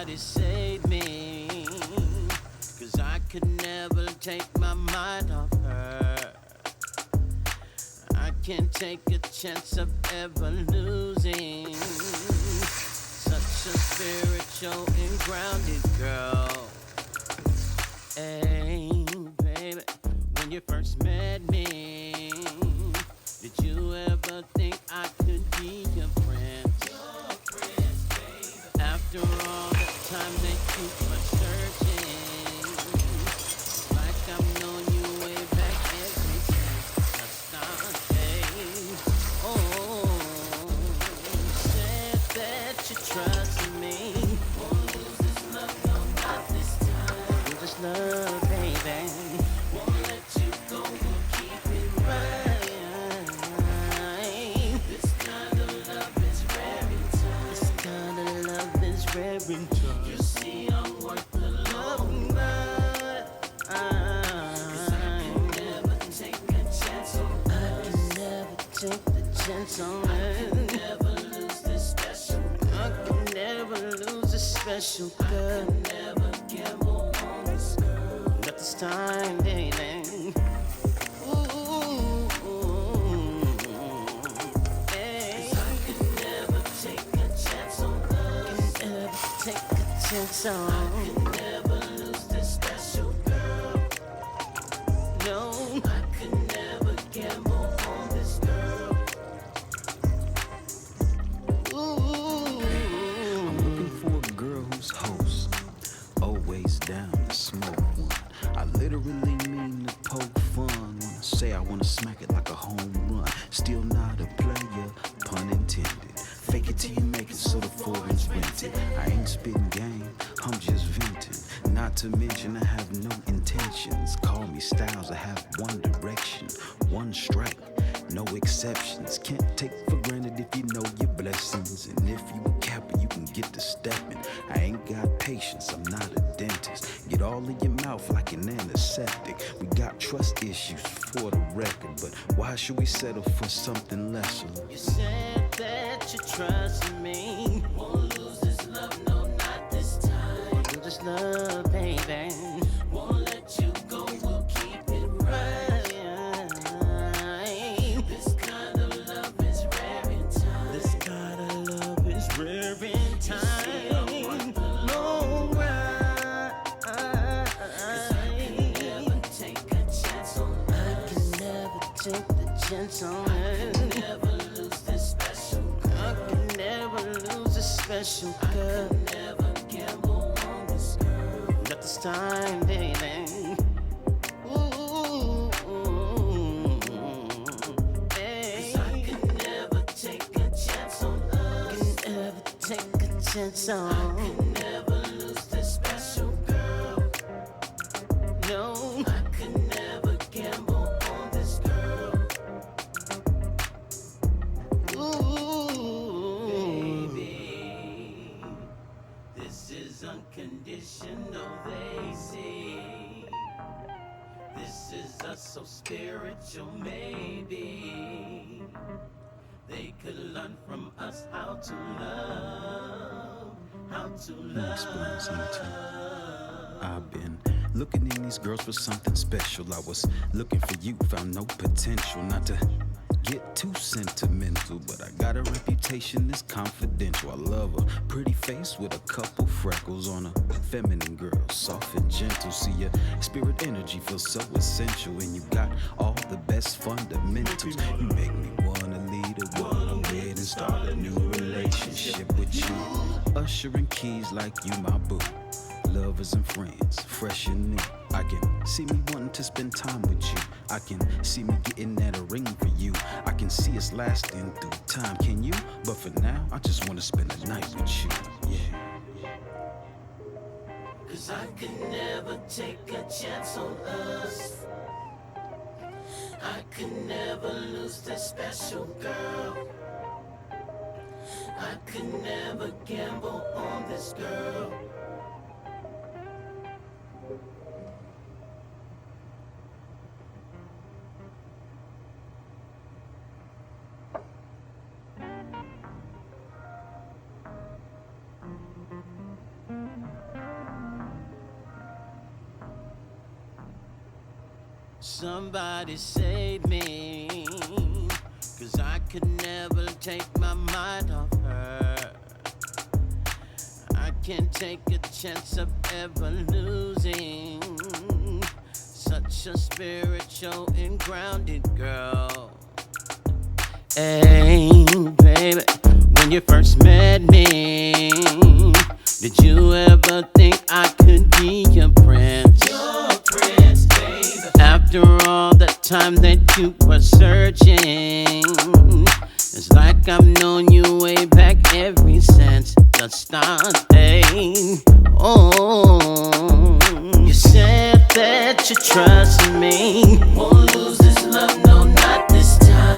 somebody save me, 'cause I could never take my mind off her. I can't take a chance of ever losing such a spiritual and grounded girl. Hey, baby, when you first met me, did you ever think I could be your friend? Your friend, baby. After all the time that you were searching, like I've known you way back every since the start. Hey, oh, said that you trusted me. Won't lose this love, no, not this time. Lose this love, baby. Won't let you go, we'll keep it right. This kind of love is rare in time. This kind of love is rare in time. You see, I'm worth the long ride. 'Cause I can never take a chance on us. I can never take the chance on us. I can never lose this special girl. I can never lose this special girl. I can never gamble on this girl. Not this time, baby. So I could never lose this special girl. No, I could never gamble on this girl. Ooh. I'm looking for a girl who's host, always down to smoke one. I literally mean to poke fun when I say I wanna smack it like a home run. Still not a player, pun intended. Fake it till you make it so the foreign's rented. I ain't spitting game, I'm just venting. Not to mention I have no intentions. Call me Styles, I have one direction. One strike, no exceptions. Can't take for granted if you know your blessings. And if you a capper, you can get to stepping. I ain't got patience, I'm not a dentist. Get all in your mouth like an antiseptic. We got trust issues for the record, but why should we settle for something lesser? You said that you trust me. Won't lose this love, no, not this time. Won't lose this love, baby. Won't let you go, we'll keep it right. This kind of love is rare in time. This kind of love is rare in time. No, right. 'Cause I can never take a chance on us. I can never take the chance on us. I can never lose this special girl. I can never lose this special girl. I can never gamble on this girl. Not this time, baby. Ooh, hey. 'Cause I can never take a chance on us. I can never take a chance on. I can never lose this special girl. No, I could never gamble on this girl. Ooh, baby, this is unconditional, they say. This is us so spiritual, maybe. They could learn from us how to love, how to Let me explain something. love. I've been looking in these girls for something special. I was looking for you, found no potential. Not to get too sentimental, but I got a reputation that's confidential. I love a pretty face with a couple freckles on a feminine girl, soft and gentle. See, your spirit energy feels so essential, and you got all the best fundamentals. You make me wanna lead a one with and start a new relationship with you. Ushering keys like you my boo. Lovers and friends, fresh and new. I can see me wanting to spend time with you. I can see me getting at a ring for you. I can see us lasting through time. Can you? But for now, I just want to spend the night with you. Yeah. 'Cause I could never take a chance on us. I could never lose this special girl. I could never gamble on this girl. Somebody save me, 'cause I could never take my mind off her. I can't take a chance of ever losing such a spiritual and grounded girl. Hey, baby, when you first met me, did you ever think I could be your prince? Your prince, baby. After all the time that you were searching, it's like I've known you way back ever since the starting. Oh, you said that you trust me. Won't